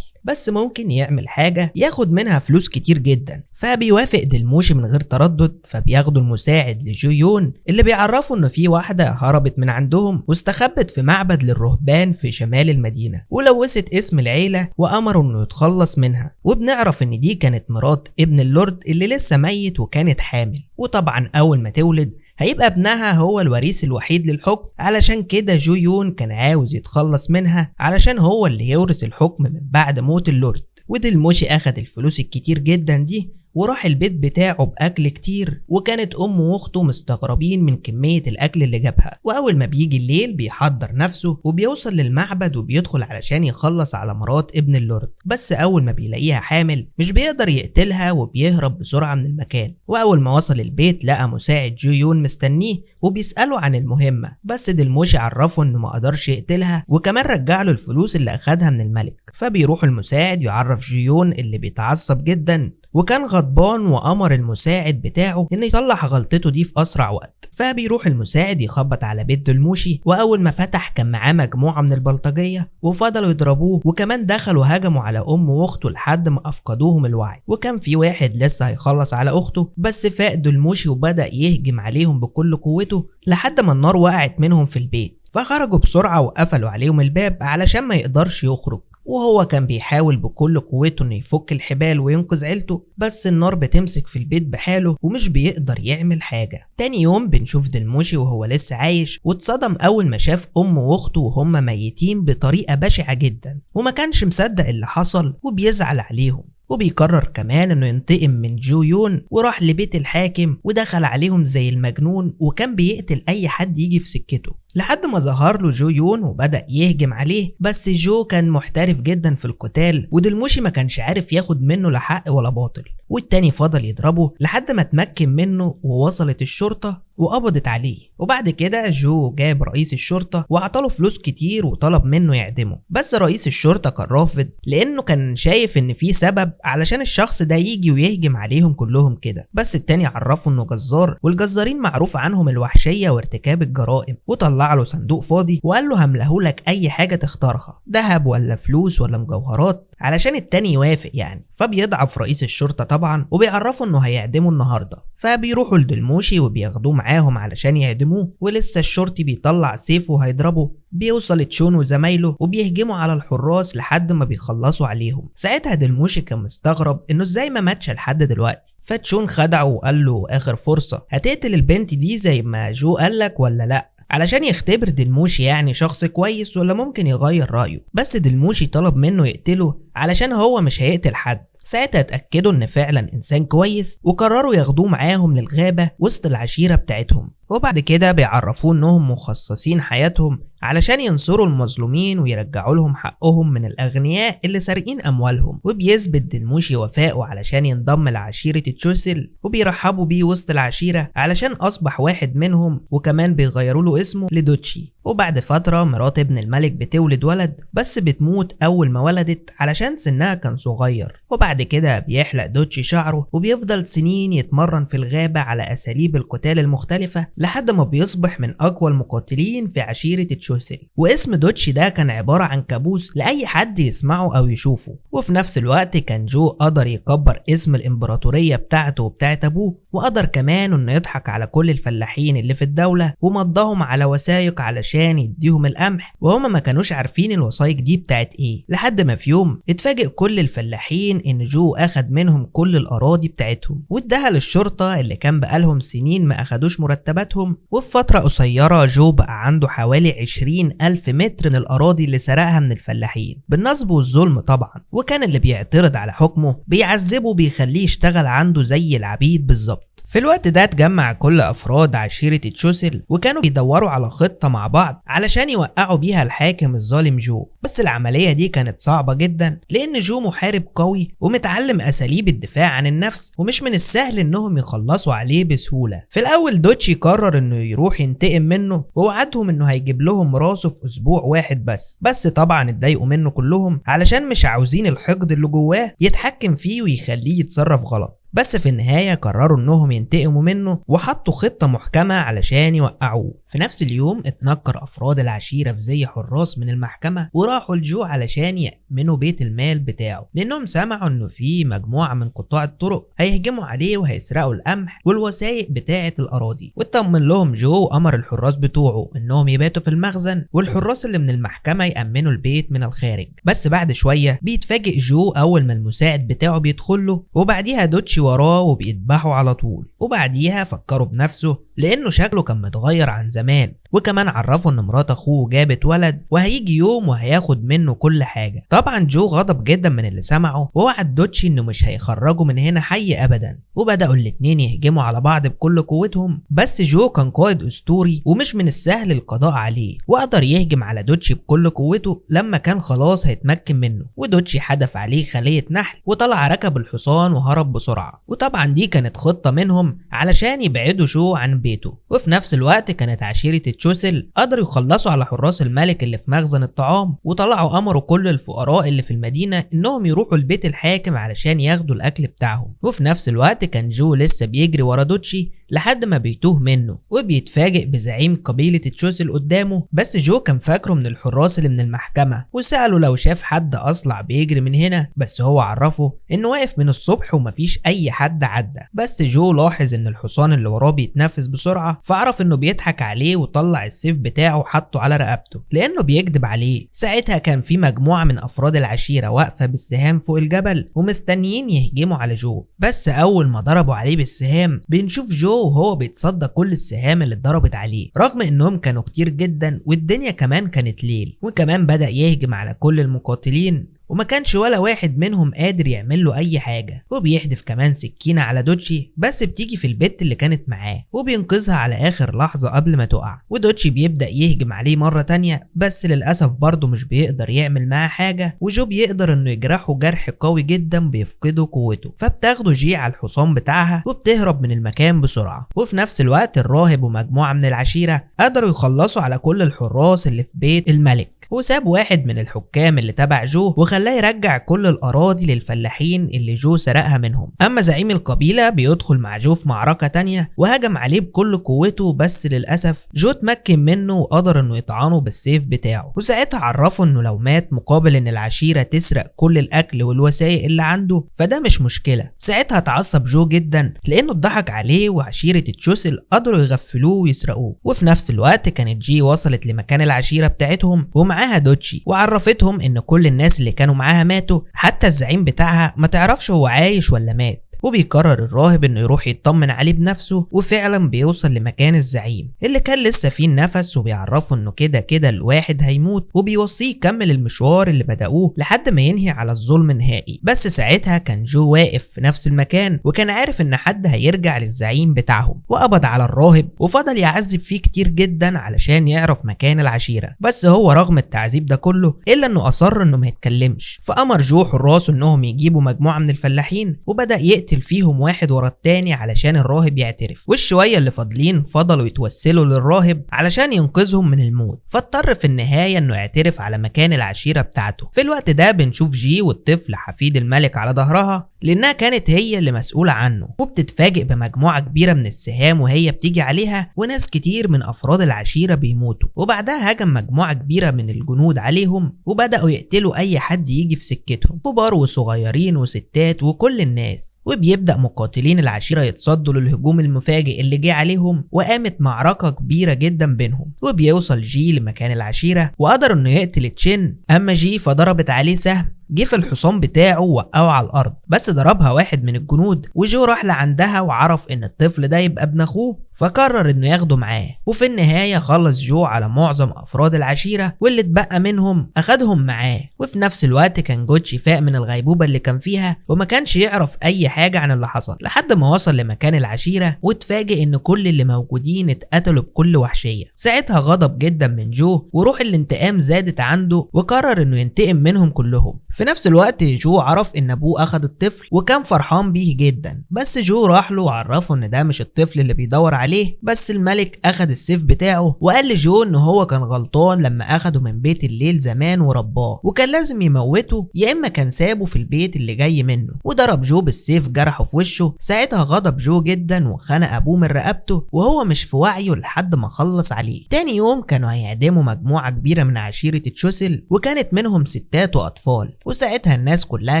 بس ممكن يعمل حاجة ياخد منها فلوس كتير جدا. فبيوافق دلموشي من غير تردد، فبياخدوا المساعد لجو يون اللي بيعرفوا انه في واحدة هربت من عندهم واستخبت في معبد للرهبان في شمال المدينة، ولوثت اسم العيلة وامروا انه يتخلص منها. وبنعرف ان دي كانت مرات ابن اللورد اللي لسه ميت وكانت حامل، وطبعا اول ما تولد هيبقى ابنها هو الوريث الوحيد للحكم، علشان كده جو يون كان عاوز يتخلص منها علشان هو اللي يورث الحكم من بعد موت اللورد. ودلموشي اخد الفلوس الكتير جدا دي وراح البيت بتاعه بأكل كتير، وكانت أمه وأخته مستغربين من كمية الأكل اللي جابها. وأول ما بيجي الليل بيحضر نفسه وبيوصل للمعبد وبيدخل علشان يخلص على مرات ابن اللورد، بس أول ما بيلاقيها حامل مش بيقدر يقتلها وبيهرب بسرعة من المكان. وأول ما وصل البيت لقى مساعد جو يون مستنيه وبيسأله عن المهمة، بس دلموشي عرفه إنه ما قدرش يقتلها، وكمان رجع له الفلوس اللي أخدها من الملك. فبيروح المساعد يعرف جو يون اللي بيتعصب جدا وكان غضبان، وأمر المساعد بتاعه إنه يصلح غلطته دي في أسرع وقت. فبيروح المساعد يخبط على بيت دلموشي، وأول ما فتح كان معاه مجموعة من البلطجية وفضلوا يضربوه، وكمان دخلوا هجموا على أمه وأخته لحد ما أفقدوهم الوعي. وكان في واحد لسه هيخلص على أخته، بس فاق دلموشي وبدأ يهجم عليهم بكل قوته لحد ما النار وقعت منهم في البيت. فخرجوا بسرعة وقفلوا عليهم الباب علشان ما يقدرش يخرج، وهو كان بيحاول بكل قوته انه يفك الحبال وينقذ عيلته، بس النار بتمسك في البيت بحاله ومش بيقدر يعمل حاجة. تاني يوم بنشوف دلموشي وهو لسه عايش، واتصدم اول ما شاف امه واخته وهما ميتين بطريقة بشعة جدا، وما كانش مصدق اللي حصل وبيزعل عليهم. وبيقرر كمان انه ينتقم من جو يون، وراح لبيت الحاكم ودخل عليهم زي المجنون، وكان بيقتل اي حد يجي في سكته لحد ما ظهر له جو يون وبدأ يهجم عليه. بس جو كان محترف جدا في القتال، ودلموشي ما كانش عارف ياخد منه لا حق ولا باطل، والتاني فضل يضربه لحد ما اتمكن منه، ووصلت الشرطة وقبضت عليه. وبعد كده جو جاب رئيس الشرطة وعطاله فلوس كتير وطلب منه يعدمه، بس رئيس الشرطة كان رافض لانه كان شايف ان في سبب علشان الشخص ده يجي ويهجم عليهم كلهم كده. بس التاني عرفه انه جزار، والجزارين معروف عنهم الوحشية وارتكاب الجرائم، وطلع له صندوق فاضي وقال له هملهولك اي حاجة تختارها، ذهب ولا فلوس ولا مجوهرات، علشان التاني يوافق يعني. فبيضعف رئيس الشرطة طبعا وبيعرفوا انه هيعدمه النهاردة، فبيروحوا لدلموشي وبياخدوه معاهم علشان يعدموه، ولسه الشرطي بيطلع سيفه وهيضربه، بيوصل تشون وزمايله وبيهجموا على الحراس لحد ما بيخلصوا عليهم. ساعتها دلموشي كان مستغرب انه ازاي ما ماتش لحد دلوقتي، فتشون خدعه وقال له اخر فرصة، هتقتل البنت دي زي ما جو قالك ولا لا، علشان يختبر دلموشي يعني شخص كويس ولا ممكن يغير رأيه. بس دلموشي طلب منه يقتله علشان هو مش هيقتل حد. ساعتها اتأكدوا ان فعلا انسان كويس، وقرروا ياخدوه معاهم للغابة وسط العشيرة بتاعتهم، وبعد كده بيعرفوه انهم مخصصين حياتهم علشان ينصروا المظلومين ويرجعوا لهم حقهم من الاغنياء اللي سارقين اموالهم. وبيثبت دلموشي وفائه علشان ينضم لعشيرة تشوسل، وبيرحبوا بيه وسط العشيرة علشان اصبح واحد منهم، وكمان بيغيروا له اسمه لدوتشي. وبعد فترة مرات ابن الملك بتولد ولد، بس بتموت اول ما ولدت علشان سنها كان صغير. وبعد كده بيحلق دوتشي شعره، وبيفضل سنين يتمرن في الغابة على اساليب القتال المختلفة لحد ما بيصبح من اقوى المقاتلين في عشيرة تشوسل. واسم دوتشي ده كان عبارة عن كابوس لأي حد يسمعه أو يشوفه. وفي نفس الوقت كان جو قدر يكبر اسم الإمبراطورية بتاعته وبتاعت أبوه، وقدر كمان إنه يضحك على كل الفلاحين اللي في الدولة ومضاهم على وثائق علشان يديهم القمح، وهما ما كانوش عارفين الوثائق دي بتاعت إيه، لحد ما في يوم اتفاجئ كل الفلاحين إن جو أخد منهم كل الأراضي بتاعتهم واداها للشرطة اللي كان بقالهم سنين ما أخدوش مرتباتهم. وفي فترة قصيرة جو بقى عنده حوالي 20,000 متر من الأراضي اللي سرقها من الفلاحين بالنصب والظلم طبعا. وكان اللي بيعترض على حكمه بيعذبه وبيخليه يشتغل عنده زي العبيد بالظبط. في الوقت ده اتجمع كل افراد عشيرة تشوسل، وكانوا بيدوروا على خطة مع بعض علشان يوقعوا بيها الحاكم الظالم جو. بس العملية دي كانت صعبة جدا لان جو محارب قوي ومتعلم اساليب الدفاع عن النفس، ومش من السهل انهم يخلصوا عليه بسهولة. في الاول دوتشي قرر انه يروح ينتقم منه، ووعدهم انه هيجيب لهم راسه في اسبوع واحد بس طبعا اتضايقوا منه كلهم علشان مش عاوزين الحقد اللي جواه يتحكم فيه ويخليه يتصرف غلط. بس في النهاية قرروا انهم ينتقموا منه وحطوا خطة محكمة علشان يوقعوه. في نفس اليوم اتنكر افراد العشيرة في زي حراس من المحكمة وراحوا لجو علشان يأمنوا بيت المال بتاعه، لانهم سمعوا انه في مجموعة من قطاع الطرق هيهجموا عليه وهيسرقوا القمح والوثائق بتاعة الاراضي. واطمن لهم جو وامر الحراس بتوعه انهم يباتوا في المخزن، والحراس اللي من المحكمة يأمنوا البيت من الخارج. بس بعد شوية بيتفاجئ جو اول ما المساعد بتاعه بيدخل له، وبعديها دوتشي وراه وبيذبحوا على طول. وبعديها فكروا بنفسه لانه شكله كان متغير عن زمان، وكمان عرفوا ان مرات اخوه جابت ولد وهيجي يوم وهياخد منه كل حاجة. طبعا جو غضب جدا من اللي سمعه، ووعد دوتشي انه مش هيخرجوا من هنا حي ابدا. وبدأوا الاتنين يهجموا على بعض بكل قوتهم، بس جو كان قائد اسطوري ومش من السهل القضاء عليه، وقدر يهجم على دوتشي بكل قوته لما كان خلاص هيتمكن منه. ودوتشي حدف عليه خلية نحل وطلع ركب الحصان وهرب بسرعة. وطبعا دي كانت خطة منهم علشان يبعدوا جو عن بيته. وفي نفس الوقت كانت عشيرة تشوسل قدروا يخلصوا على حراس الملك اللي في مخزن الطعام، وطلعوا امروا كل الفقراء اللي في المدينة انهم يروحوا لبيت الحاكم علشان ياخدوا الاكل بتاعهم. وفي نفس الوقت كان جو لسه بيجري ورا دوتشي لحد ما بيتوه منه وبيتفاجئ بزعيم قبيلة تشوسل قدامه. بس جو كان فاكره من الحراس اللي من المحكمة وسأله لو شاف حد أصلع بيجري من هنا، بس هو عرفه إنه واقف من الصبح ومفيش أي حد عدى. بس جو لاحظ إن الحصان اللي وراه بيتنفس بسرعة، فعرف إنه بيضحك عليه وطلع السيف بتاعه وحطه على رقبته لأنه بيكذب عليه. ساعتها كان في مجموعة من أفراد العشيرة واقفة بالسهام فوق الجبل ومستنيين يهجموا على جو، بس أول ما ضربوا عليه بالسهام بنشوف جو وهو بيتصدى كل السهام اللي اتضربت عليه، رغم إنهم كانوا كتير جدا والدنيا كمان كانت ليل. وكمان بدأ يهجم على كل المقاتلين وما كانش ولا واحد منهم قادر يعمل له اي حاجه. وبيحدف كمان سكينه على دوتشي بس بتيجي في البت اللي كانت معاه وبينقذها على اخر لحظه قبل ما تقع. ودوتشي بيبدا يهجم عليه مره تانية بس للاسف برضه مش بيقدر يعمل معاه حاجه، وجو بيقدر انه يجرحه جرح قوي جدا بيفقده قوته. فبتاخده جي على الحصان بتاعها وبتهرب من المكان بسرعه. وفي نفس الوقت الراهب ومجموعه من العشيره قدروا يخلصوا على كل الحراس اللي في بيت الملك، وساب واحد من الحكام اللي تبع جو وخلاه يرجع كل الأراضي للفلاحين اللي جو سرقها منهم. أما زعيم القبيلة بيدخل مع جو في معركة تانية وهجم عليه بكل قوته، بس للأسف جو اتمكن منه وقدر انه يطعنه بالسيف بتاعه. وساعتها عرفه انه لو مات مقابل ان العشيرة تسرق كل الأكل والوسائل اللي عنده فده مش مشكلة. ساعتها اتعصب جو جدا لأنه اتضحك عليه وعشيرة تشوسل قدروا يغفلوه ويسرقوه. وفي نفس الوقت كانت جي وصلت لمكان العشيرة بتاعتهم ومعاها دوتشي وعرفتهم ان كل الناس اللي كانوا معاها ماتوا، حتى الزعيم بتاعها ما تعرفش هو عايش ولا مات. وبيقرر الراهب انه يروح يطمن عليه بنفسه، وفعلا بيوصل لمكان الزعيم اللي كان لسه فيه النفس وبيعرفه انه كده كده الواحد هيموت، وبيوصيه يكمل المشوار اللي بدأوه لحد ما ينهي على الظلم نهائي. بس ساعتها كان جو واقف في نفس المكان وكان عارف ان حد هيرجع للزعيم بتاعهم، وقبض على الراهب وفضل يعذب فيه كتير جدا علشان يعرف مكان العشيرة. بس هو رغم التعذيب ده كله الا انه اصر انه ما يتكلمش. فامر جو حراسه انهم يجيبوا مجموعة من الفلاحين وبدأ يقتل فيهم واحد ورا التاني علشان الراهب يعترف. والشوية اللي فاضلين فضلوا يتوسلوا للراهب علشان ينقذهم من الموت، فاضطر في النهاية انه يعترف على مكان العشيرة بتاعته. في الوقت ده بنشوف جي والطفل حفيد الملك على ظهرها لانها كانت هي اللي مسؤولة عنه، وبتتفاجئ بمجموعة كبيرة من السهام وهي بتيجي عليها وناس كتير من افراد العشيرة بيموتوا. وبعدها هجم مجموعة كبيرة من الجنود عليهم وبدأوا يقتلوا اي حد يجي في سكتهم، كبار وصغيرين وستات وكل الناس. وبيبدأ مقاتلين العشيرة يتصدوا للهجوم المفاجئ اللي جه عليهم، وقامت معركة كبيرة جدا بينهم. وبيوصل جي لمكان العشيرة وقدر انه يقتل تشين، اما جي فضربت عليه سهم جه في الحصان بتاعه ووقعه على الارض، بس ضربها واحد من الجنود وجو راح لعندها وعرف ان الطفل ده يبقى ابن اخوه، فقرر انه ياخده معاه. وفي النهاية خلص جو على معظم افراد العشيرة واللي اتبقى منهم اخدهم معاه. وفي نفس الوقت كان جوتشي فاق من الغيبوبة اللي كان فيها وما كانش يعرف اي حاجة عن اللي حصل لحد ما وصل لمكان العشيرة واتفاجئ ان كل اللي موجودين اتقتلوا بكل وحشية. ساعتها غضب جدا من جو وروح الانتقام زادت عنده وقرر انه ينتقم منهم كلهم. في نفس الوقت جو عرف ان ابوه اخد الطفل وكان فرحان بيه جدا، بس جو راح له وعرفه ان ده مش الطفل اللي بيدور عليه، بس الملك اخد السيف بتاعه وقال لجو ان هو كان غلطان لما اخده من بيت الليل زمان ورباه، وكان لازم يموته يا اما كان سابه في البيت اللي جاي منه. وضرب جو بالسيف جرحه في وشه. ساعتها غضب جو جدا وخنق ابوه من رقبته وهو مش في وعيه لحد ما خلص عليه. تاني يوم كانوا هيعدموا مجموعة كبيرة من عشيرة تشوسل وكانت منهم ستات واطفال، وساعتها الناس كلها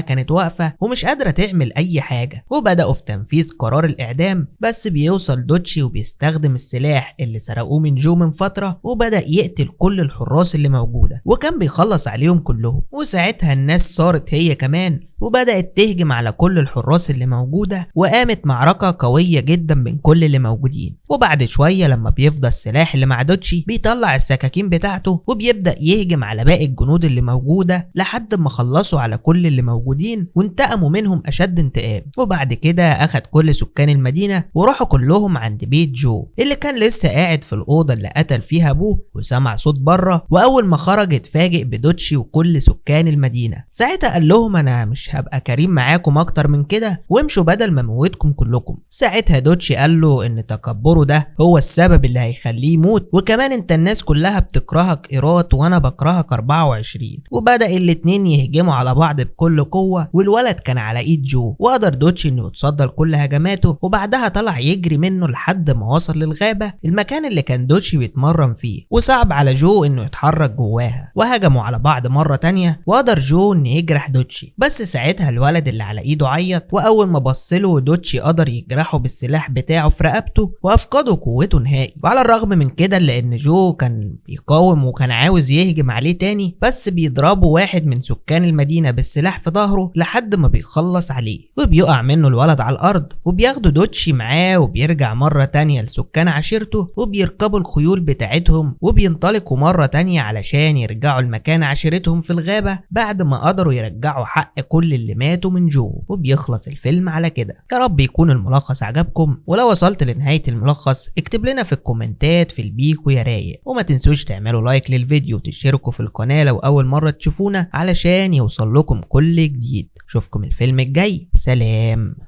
كانت واقفة ومش قادرة تعمل اي حاجة، وبدأوا في تنفيذ قرار الاعدام. بس بيوصل دوتشي وبيستخدم السلاح اللي سرقوه من جو من فترة وبدأ يقتل كل الحراس اللي موجودة وكان بيخلص عليهم كلهم. وساعتها الناس صارت هي كمان وبدأت تهجم على كل الحراس اللي موجودة، وقامت معركة قوية جدا بين كل اللي موجودين. وبعد شوية لما بيفضى السلاح اللي مع دوتشي بيطلع السكاكين بتاعته وبيبدأ يهجم على باقي الجنود اللي موجودة لحد ما خلصوا على كل اللي موجودين وانتقموا منهم أشد انتقام. وبعد كده أخد كل سكان المدينة وراحوا كلهم عند بيت جو اللي كان لسه قاعد في الأوضة اللي قتل فيها أبوه، وسمع صوت بره. وأول ما خرج اتفاجئ بدوتشي وكل سكان المدينة. ساعتها قال لهم أنا مش هبقى كريم معاكم أكتر من كده وامشوا بدل ما موتكم كلكم. ساعتها دوتشي قال له إن تكبره ده هو السبب اللي هيخليه يموت، وكمان انت الناس كلها بتكرهك إيرات وانا بكرهك 24. وبدأ الاتنين يهجموا هجموا على بعض بكل قوة، والولد كان على ايد جو، وقدر دوتشي انه يتصدى لكل هجماته، وبعدها طلع يجري منه لحد ما وصل للغابة، المكان اللي كان دوتشي بيتمرن فيه، وصعب على جو انه يتحرك جواها، وهجموا على بعض مرة تانية، وقدر جو انه يجرح دوتشي، بس ساعتها الولد اللي على ايده عيط، واول ما بصله دوتشي قدر يجرحه بالسلاح بتاعه في رقبته وافقده قوته نهائي. وعلى الرغم من كده لان جو كان بيقاوم وكان عاوز يهجم عليه تاني، بس بيضربه واحد من سكان المدينة بالسلاح في ظهره لحد ما بيخلص عليه، وبيقع منه الولد على الارض، وبياخدوا دوتشي معاه وبيرجع مرة تانية لسكان عشيرته، وبيركبوا الخيول بتاعتهم وبينطلقوا مرة تانية علشان يرجعوا لمكان عشيرتهم في الغابة بعد ما قدروا يرجعوا حق كل اللي ماتوا من جو. وبيخلص الفيلم على كده. يا رب يكون الملخص عجبكم، ولو وصلت لنهاية الملخص اكتب لنا في الكومنتات في البيكو يا رايق، وما تنسوش تعملوا لايك للفيديو وتشتركوا في القناة لو اول مرة تشوفونا علشان يوصل لكم كل جديد. اشوفكم الفيلم الجاي، سلام.